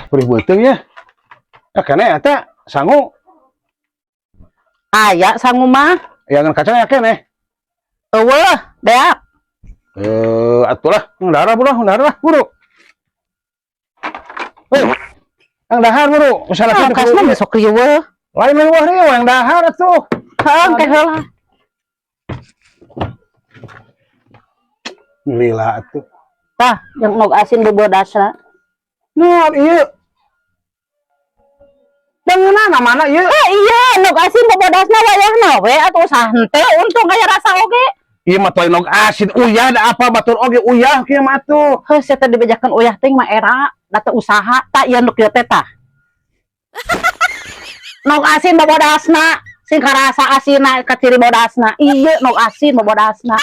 Beri beuteung ya. Kene eta sangu. Aya sangu mah. Yangan kacang ya kene. Eueuh, deak. Atulah, darah buru. Yang dahar buru. Misalnya Kasna besok riweuh. Lain riweuh yang dahar atuh. Heeh, teh heula. Lila atuh. Tah, yang Enog Asin Bobodasna. Nah, iya. Jangan mana ieu? Iya, Enog Asin Bobodasna wayahna we atuh usaha henteu untung aya rasa oge. Ieu mah teu Enog Asin uyah da apa batur oge uyah kieu mah atuh. Heuh, sia teh dibejakeun uyah teh mah era, da teu usaha tak ieu nu kieu teh tah. Enog Asin Bobodasna, sing karasa asina ka ciri bodasna. Ieu Enog Asin Bobodasna.